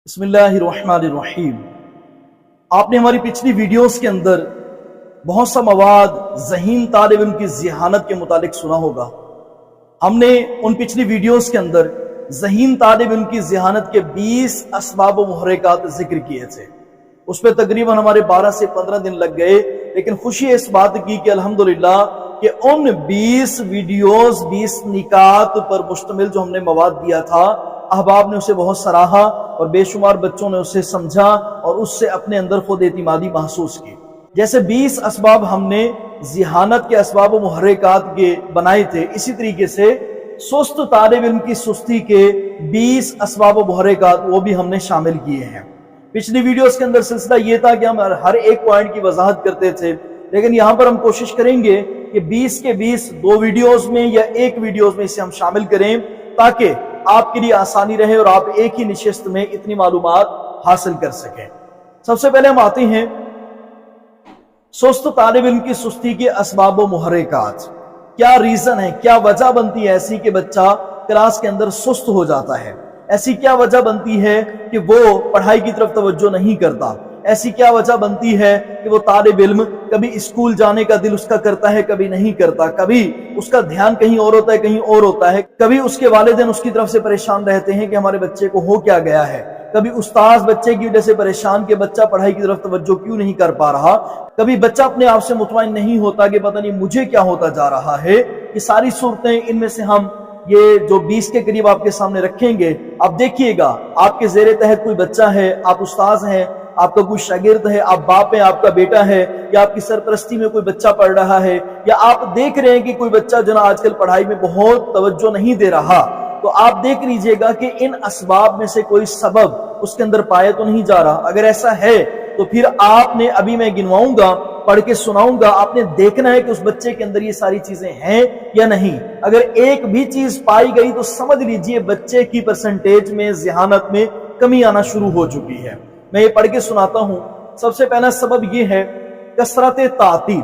बिस्मिल्लाहिर्रहमानिर्रहीम। आपने हमारी पिछली वीडियोस के अंदर बहुत सा मवाद ज़हीन तालिब इल्म की ज़िहानत के मुतालिक सुना होगा। हमने उन पिछली वीडियोस के अंदर ज़हीन तालिब इल्म की ज़िहानत के 20 असबाब व मुहर्रिकात जिक्र किए थे। उस पर तकरीबन हमारे 12 से 15 दिन लग गए, लेकिन खुशी इस बात की कि अल्हम्दुलिल्लाह कि उन 20 वीडियोस 20 निकात पर मुश्तमिल जो हमने मवाद दिया था, अहबाब ने उसे बहुत सराहा और बेशुमार बच्चों ने उसे समझा और उससे अपने अंदर खुद एतिमादी महसूस की। जैसे 20 असबाब हमने ज़िहानत के असबाब व मुहर्रिकात के बनाए थे, इसी तरीके से सुस्त तालिब इल्म की सुस्ती के 20 असबाब व मुहर्रिकात वो भी हमने शामिल किए हैं। पिछली वीडियोस के अंदर सिलसिला ये था कि हम हर एक पॉइंट की वजाहत करते थे, लेकिन यहाँ पर हम कोशिश करेंगे कि 20 के 20 दो वीडियोस में या एक वीडियोस में इसे हम शामिल करें, ताकि आपके लिए आसानी रहे और आप एक ही निशिस्त में इतनी मालूमात हासिल कर सकें। सबसे पहले हम आते हैं सुस्त तालिब इल्म की सुस्ती के असबाब व मुहर्रिकात। क्या रीजन है, क्या वजह बनती है ऐसी कि बच्चा क्लास के अंदर सुस्त हो जाता है? ऐसी क्या वजह बनती है कि वो पढ़ाई की तरफ तवज्जो नहीं करता? ऐसी क्या वजह बनती है कि वो तालिब इल्म कभी स्कूल जाने का दिल उसका करता है, कभी नहीं करता, कभी उसका ध्यान कहीं और होता है, कहीं और होता है, कभी उसके वालिदैन उसकी तरफ से परेशान रहते हैं कि हमारे बच्चे को हो क्या गया है, कभी उस्ताद बच्चे की वजह से परेशान कि बच्चा पढ़ाई की तरफ तवज्जो क्यों नहीं कर पा रहा, कभी बच्चा अपने आप से मुतमईन नहीं होता कि पता नहीं मुझे क्या होता जा रहा है। ये सारी सूरतें, इनमें से हम ये जो 20 के करीब आपके सामने रखेंगे। आप देखिएगा, आपके जेरे तहत कोई बच्चा है, आप उस्ताद हैं, आपका कोई शागिर्द है, आप बाप हैं, आपका बेटा है, या आपकी सरपरस्ती में कोई बच्चा पढ़ रहा है, या आप देख रहे हैं कि कोई बच्चा जो ना आजकल पढ़ाई में बहुत तवज्जो नहीं दे रहा, तो आप देख लीजिएगा कि इन असबाब में से कोई सबब उसके अंदर पाया तो नहीं जा रहा। अगर ऐसा है तो फिर आपने, अभी मैं गिनवाऊंगा, पढ़ के सुनाऊंगा, आपने देखना है कि उस बच्चे के अंदर ये सारी चीजें हैं या नहीं। अगर एक भी चीज पाई गई तो समझ लीजिए बच्चे की परसेंटेज में, ज़िहानत में कमी आना शुरू हो चुकी है। मैं ये पढ़ के सुनाता हूं। सबसे पहला सबब ये है कसरत तातील।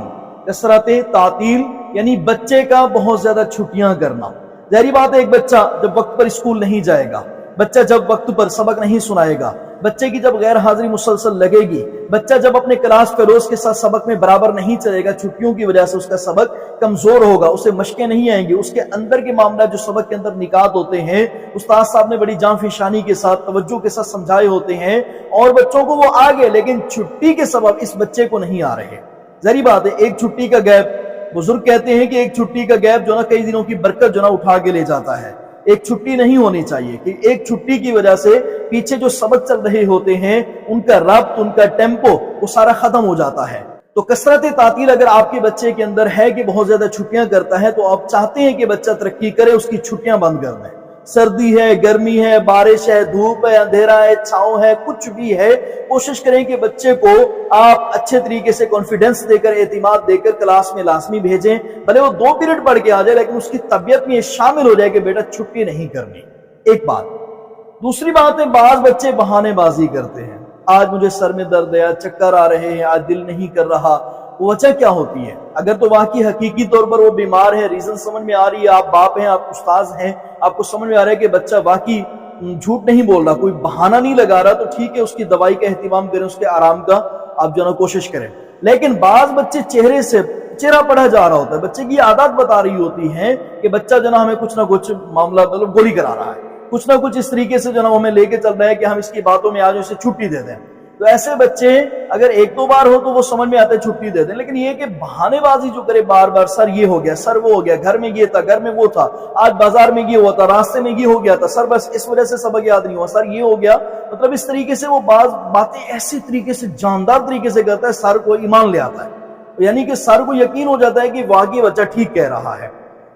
कसरत तातील यानी बच्चे का बहुत ज्यादा छुट्टियां करना। जाहिर बात है, एक बच्चा जब वक्त पर स्कूल नहीं जाएगा, बच्चा जब वक्त पर सबक नहीं सुनाएगा, बच्चे की जब गैर हाजिरी मुसलसल लगेगी, बच्चा जब अपने क्लास फेलोज के साथ सबक में बराबर नहीं चलेगा, छुट्टियों की वजह से उसका सबक कमजोर होगा, उसे मशकें नहीं आएंगी, उसके अंदर के मामला जो सबक के अंदर निकात होते हैं, उस्ताद साहब ने बड़ी जांफिशानी के साथ, तवज्जो के साथ समझाए होते हैं और बच्चों को वो आ गए, लेकिन छुट्टी के सबब इस बच्चे को नहीं आ रहे। जाहिर बात है, एक छुट्टी का गैप, बुजुर्ग कहते हैं कि एक छुट्टी का गैप जो ना कई दिनों की बरकत जो ना उठा के ले जाता है। एक छुट्टी नहीं होनी चाहिए कि एक छुट्टी की वजह से पीछे जो सबक चल रहे होते हैं, उनका रब्त, उनका टेम्पो, वो सारा खत्म हो जाता है। तो कसरत तातील अगर आपके बच्चे के अंदर है कि बहुत ज्यादा छुट्टियां करता है, तो आप चाहते हैं कि बच्चा तरक्की करे, उसकी छुट्टियां बंद कर दें। सर्दी है, गर्मी है, बारिश है, धूप है, अंधेरा है, छांव है, कुछ भी है, कोशिश करें कि बच्चे को आप अच्छे तरीके से कॉन्फिडेंस देकर, एतिमाद देकर क्लास में लाजमी भेजें। भले वो 2 पीरियड पढ़ के आ जाए, लेकिन उसकी तबीयत में ये शामिल हो जाए कि बेटा छुट्टी नहीं करनी। एक बात। दूसरी बात है, बाज बच्चे बहानेबाजी करते हैं। आज मुझे सर में दर्द है, आज चक्कर आ रहे हैं, आज दिल नहीं कर रहा। वो वजह क्या होती है? अगर तो वाकई हकीकी तौर पर वो बीमार है, रीजन समझ में आ रही है, आप बाप हैं, आप उस्ताद हैं, आपको समझ में आ रहा है कि बच्चा वाकई झूठ नहीं बोल रहा, कोई बहाना नहीं लगा रहा, तो ठीक है, उसकी दवाई का एहतिमाम करें, उसके आराम का आप जो ना कोशिश करें। लेकिन बाज बच्चे चेहरे से चेहरा पढ़ा जा रहा होता है, बच्चे की आदत बता रही होती है कि बच्चा जो ना हमें कुछ ना कुछ मामला मतलब गोली करा रहा है, कुछ ना कुछ इस तरीके से जो ना हमें लेके चल रहा है कि हम इसकी बातों में आज उसे छुट्टी दे दें। तो ऐसे बच्चे अगर 1-2 बार हो तो वो समझ में आता है, छुट्टी दे दें। लेकिन ये कि बहानेबाजी जो करे बार बार, सर ये हो गया, सर वो हो गया, घर में ये था, घर में वो था, आज बाजार में ये हुआ था, रास्ते में ये हो गया था, सर बस इस वजह से सबक याद नहीं हुआ, सर ये हो गया, मतलब इस तरीके से वो बातें ऐसी तरीके से जानदार तरीके से करता है, सर को ईमान ले आता है, यानी कि सर को यकीन हो जाता है कि वाकई बच्चा ठीक कह रहा है।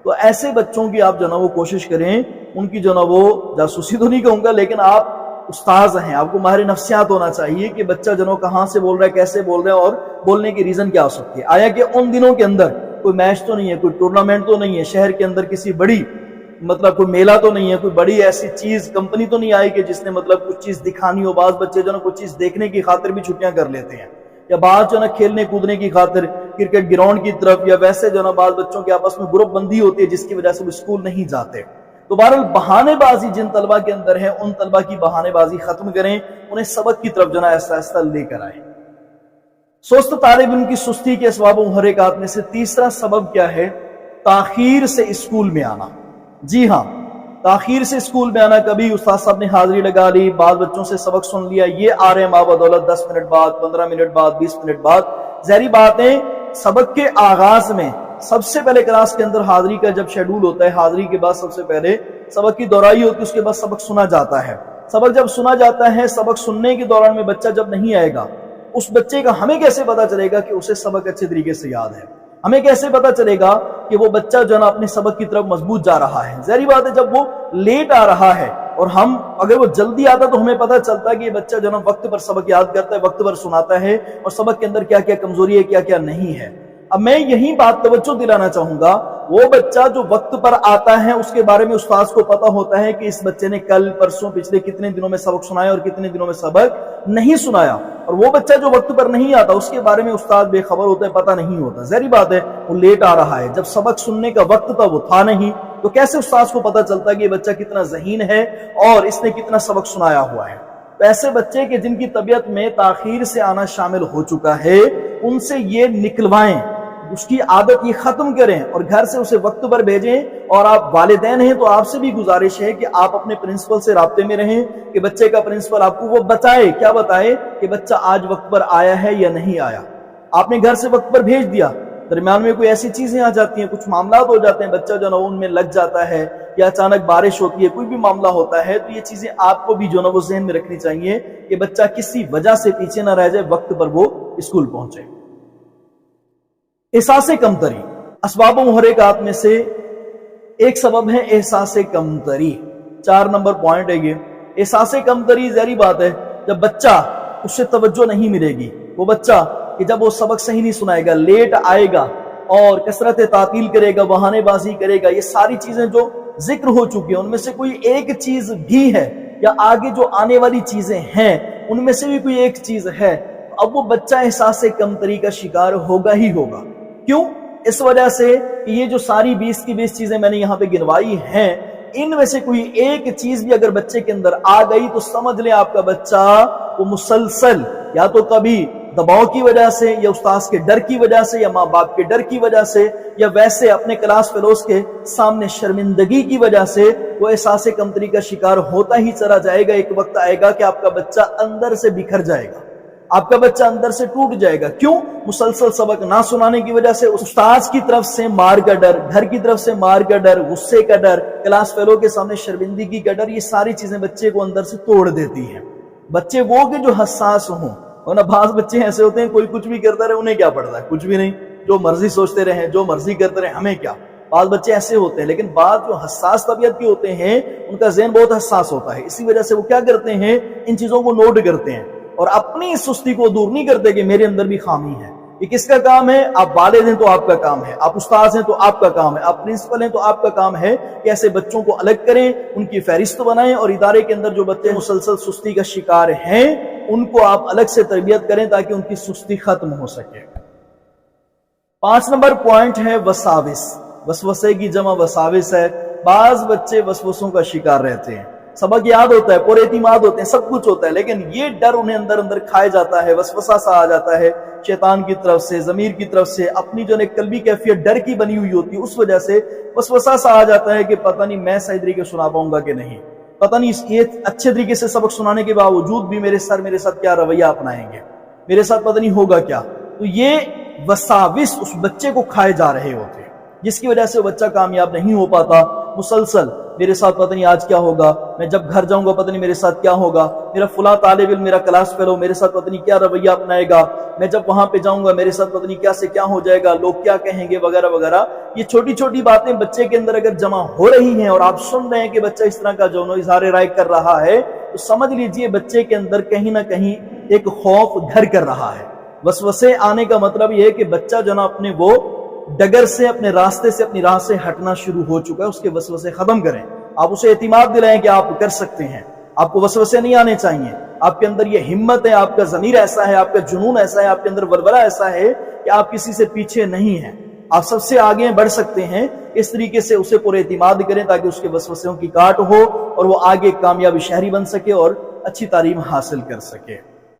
तो ऐसे बच्चों की आप जो ना वो कोशिश करें, उनकी जो ना वो जासूसी तो नहीं कहूंगा, लेकिन आप उस्ताद हैं, आपको माहिर नफ्सियात होना चाहिए कि बच्चा जनो कहां से बोल रहा है, कैसे बोल रहा है और बोलने की रीजन क्या हो सकती है। आया कि उन दिनों के अंदर कोई मैच तो नहीं है, कोई टूर्नामेंट तो नहीं है, शहर के अंदर किसी बड़ी मतलब कोई मेला तो नहीं है, कोई बड़ी ऐसी चीज कंपनी तो नहीं आई कि जिसने मतलब कुछ चीज दिखानी हो। बाज बच्चे जो ना कुछ चीज देखने की खातिर भी छुट्टियां कर लेते हैं, या बाज जो ना खेलने कूदने की खातिर क्रिकेट ग्राउंड की तरफ, या वैसे जो ना बाज बच्चों के आपस में ग्रुप बंदी होती है जिसकी वजह से वो स्कूल नहीं जाते। तो बहरहाल बहानेबाजी जिन तलबा के अंदर है, उन तलबा की बहानेबाजी खत्म करें। انہیں سبق کی طرف جو نا آہستہ آہستہ لے کر آئے۔ سست طالب علم کی سستی کے اسباب و محرکات میں سے تیسرا سبب کیا ہے؟ تاخیر سے اسکول میں آنا۔ جی ہاں، تاخیر سے اسکول میں آنا، کبھی استاد صاحب نے حاضری لگا لی، بعض بچوں سے سبق سن لیا، یہ آ رہے ہیں مابدولت 10 منٹ بعد، 15 منٹ بعد، 20 منٹ بعد۔ ظاہری بات ہے سبق کے آغاز میں سب سے پہلے کلاس کے اندر حاضری کا جب شیڈول ہوتا ہے، حاضری کے بعد سب سے پہلے سبق کی دہرائی ہوتی ہے، اس کے بعد سبق سنا جاتا ہے۔ سبق جب سنا جاتا ہے، سبق سننے کے دوران میں بچہ جب نہیں آئے گا، اس بچے کا ہمیں کیسے پتا چلے گا کہ اسے سبق اچھے طریقے سے یاد ہے؟ ہمیں کیسے پتا چلے گا کہ وہ بچہ جو ہے نا اپنے سبق کی طرف مضبوط جا رہا ہے؟ ظاہری بات ہے جب وہ لیٹ آ رہا ہے، اور ہم اگر وہ جلدی آتا تو ہمیں پتا چلتا ہے کہ یہ بچہ جو ہے نا وقت پر سبق یاد کرتا ہے، وقت پر سناتا ہے، اور سبق کے اندر کیا کیا کمزوری ہے، کیا کیا نہیں ہے۔ اب میں یہی بات توجہ دلانا چاہوں گا، وہ بچہ جو وقت پر آتا ہے اس کے بارے میں استاذ کو پتا ہوتا ہے کہ اس بچے نے کل پرسوں پچھلے کتنے دنوں میں سبق سنایا اور کتنے دنوں میں سبق نہیں سنایا، اور وہ بچہ جو وقت پر نہیں آتا اس کے بارے میں استاد بے خبر ہوتا ہے، پتہ نہیں ہوتا۔ ظاہری بات ہے وہ لیٹ آ رہا ہے، جب سبق سننے کا وقت تھا وہ تھا نہیں، تو کیسے استاذ کو پتا چلتا ہے کہ یہ بچہ کتنا ذہین ہے اور اس نے کتنا سبق سنایا ہوا ہے؟ تو ایسے بچے کہ جن کی طبیعت میں تاخیر سے آنا شامل ہو چکا ہے، ان سے یہ نکلوائیں، اس کی عادت یہ ختم کریں اور گھر سے اسے وقت پر بھیجیں۔ اور آپ والدین ہیں تو آپ سے بھی گزارش ہے کہ آپ اپنے پرنسپل سے رابطے میں رہیں کہ بچے کا پرنسپل آپ کو وہ بتائے، کیا بتائے کہ بچہ آج وقت پر آیا ہے یا نہیں آیا۔ آپ نے گھر سے وقت پر بھیج دیا، درمیان میں کوئی ایسی چیزیں آ جاتی ہیں، کچھ معاملات ہو جاتے ہیں، بچہ جو نا ان میں لگ جاتا ہے، یا اچانک بارش ہوتی ہے، کوئی بھی معاملہ ہوتا ہے، تو یہ چیزیں آپ کو بھی جو نا وہ ذہن میں رکھنی چاہیے کہ بچہ کسی وجہ سے پیچھے نہ رہ جائے، وقت پر وہ اسکول پہنچے۔ احساس کمتری، اسباب و محرکات میں سے ایک سبب ہے احساس کمتری۔ 4 نمبر پوائنٹ ہے یہ احساس کمتری۔ ظاہری بات ہے جب بچہ اس سے توجہ نہیں ملے گی، وہ بچہ کہ جب وہ سبق صحیح نہیں سنائے گا، لیٹ آئے گا اور کثرت تعطیل کرے گا، بہانے بازی کرے گا، یہ ساری چیزیں جو ذکر ہو چکی ہیں ان میں سے کوئی ایک چیز بھی ہے، یا آگے جو آنے والی چیزیں ہیں ان میں سے بھی کوئی ایک چیز ہے، اب وہ بچہ احساس کمتری کا شکار ہوگا ہی ہوگا۔ کیوں؟ اس وجہ سے کہ یہ جو ساری 20 کی 20 چیزیں میں نے یہاں پہ گنوائی ہیں، ان میں سے کوئی ایک چیز بھی اگر بچے کے اندر آ گئی تو سمجھ لیں آپ کا بچہ وہ مسلسل یا تو کبھی دباؤ کی وجہ سے، یا استاذ کے ڈر کی وجہ سے، یا ماں باپ کے ڈر کی وجہ سے، یا ویسے اپنے کلاس فیلوز کے سامنے شرمندگی کی وجہ سے وہ احساس کمتری کا شکار ہوتا ہی چلا جائے گا۔ ایک وقت آئے گا کہ آپ کا بچہ اندر سے بکھر جائے گا، آپ کا بچہ اندر سے ٹوٹ جائے گا۔ کیوں؟ مسلسل سبق نہ سنانے کی وجہ سے، استاذ کی طرف سے مار کا ڈر، گھر کی طرف سے مار کا ڈر، غصے کا ڈر، کلاس فیلو کے سامنے شرمندگی کا ڈر، یہ ساری چیزیں بچے کو اندر سے توڑ دیتی ہیں۔ بچے وہ کہ جو حساس ہوں، ورنہ بعض بچے ایسے ہوتے ہیں کوئی کچھ بھی کرتا رہے انہیں کیا پڑتا ہے، کچھ بھی نہیں، جو مرضی سوچتے رہیں، جو مرضی کرتے رہیں، ہمیں کیا۔ بعض بچے ایسے ہوتے ہیں، لیکن بعض جو حساس طبیعت کے ہوتے ہیں ان کا ذہن بہت حساس ہوتا ہے، اسی وجہ سے وہ کیا کرتے ہیں، ان چیزوں کو نوٹ کرتے ہیں اور اپنی سستی کو دور نہیں کرتے کہ میرے اندر بھی خامی ہے۔ یہ کس کا کام ہے؟ آپ والد ہیں تو آپ کا کام ہے، آپ استاذ ہیں تو آپ کا کام ہے، آپ پرنسپل ہیں تو آپ کا کام ہے کہ ایسے بچوں کو الگ کریں، ان کی فہرست بنائیں، اور ادارے کے اندر جو بچے مسلسل سستی کا شکار ہیں ان کو آپ الگ سے تربیت کریں تاکہ ان کی سستی ختم ہو سکے۔ 5 نمبر پوائنٹ ہے وساوس۔ وسوسے کی جمع وساوس ہے۔ بعض بچے وسوسوں کا شکار رہتے ہیں، سبق یاد ہوتا ہے، پر اعتماد ہوتے ہیں، سب کچھ ہوتا ہے، لیکن یہ ڈر انہیں اندر اندر کھائے جاتا ہے، وسوسہ سا آ جاتا ہے شیطان کی طرف سے، ضمیر کی طرف سے، اپنی جو قلبی کیفیت ڈر کی بنی ہوئی ہوتی ہے اس وجہ سے وسوسہ سا آ جاتا ہے کہ پتہ نہیں میں صحیح طریقے سنا پاؤں گا کہ نہیں، پتہ نہیں یہ اچھے طریقے سے سبق سنانے کے باوجود بھی میرے ساتھ کیا رویہ اپنائیں گے، میرے ساتھ پتہ نہیں ہوگا کیا۔ تو یہ وساوس اس بچے کو کھائے جا رہے ہوتے ہیں جس کی وجہ سے وہ بچہ کامیاب نہیں ہو پاتا۔ مسلسل میرے ساتھ پتہ نہیں آج کیا ہوگا، میں جب گھر جاؤں گا پتہ نہیں میرے ساتھ کیا ہوگا، میرا فلاں طالب علم میرا کلاس فیلو میرے ساتھ پتہ نہیں کیا رویہ اپنائے گا، میں جب وہاں پہ جاؤں گا میرے ساتھ پتہ نہیں کیا سے کیا ہو جائے گا، لوگ کیا کہیں گے وغیرہ وغیرہ۔ یہ چھوٹی چھوٹی باتیں بچے کے اندر اگر جمع ہو رہی ہیں اور آپ سن رہے ہیں کہ بچہ اس طرح کا جو اظہار رائے کر رہا ہے، تو سمجھ لیجئے بچے کے اندر کہیں نہ کہیں ایک خوف گھر کر رہا ہے۔ وسوسے آنے کا مطلب یہ ہے کہ بچہ جو نا اپنے وہ ڈگر سے، اپنے راستے سے، اپنی راہ سے ہٹنا شروع ہو چکا ہے۔ اس کے وسوسے ختم کریں، آپ اسے اعتماد دلائیں کہ آپ کر سکتے ہیں، آپ کو وسوسے نہیں آنے چاہیے، آپ کے اندر یہ ہمت ہے، آپ کا ضمیر ایسا ہے، آپ کا جنون ایسا ہے، آپ کے اندر ولولہ ایسا ہے کہ آپ کسی سے پیچھے نہیں ہیں، آپ سب سے آگے بڑھ سکتے ہیں۔ اس طریقے سے اسے پورے اعتماد کریں تاکہ اس کے وسوسوں کی کاٹ ہو اور وہ آگے کامیابی شہری بن سکے اور اچھی تعلیم حاصل کر سکے۔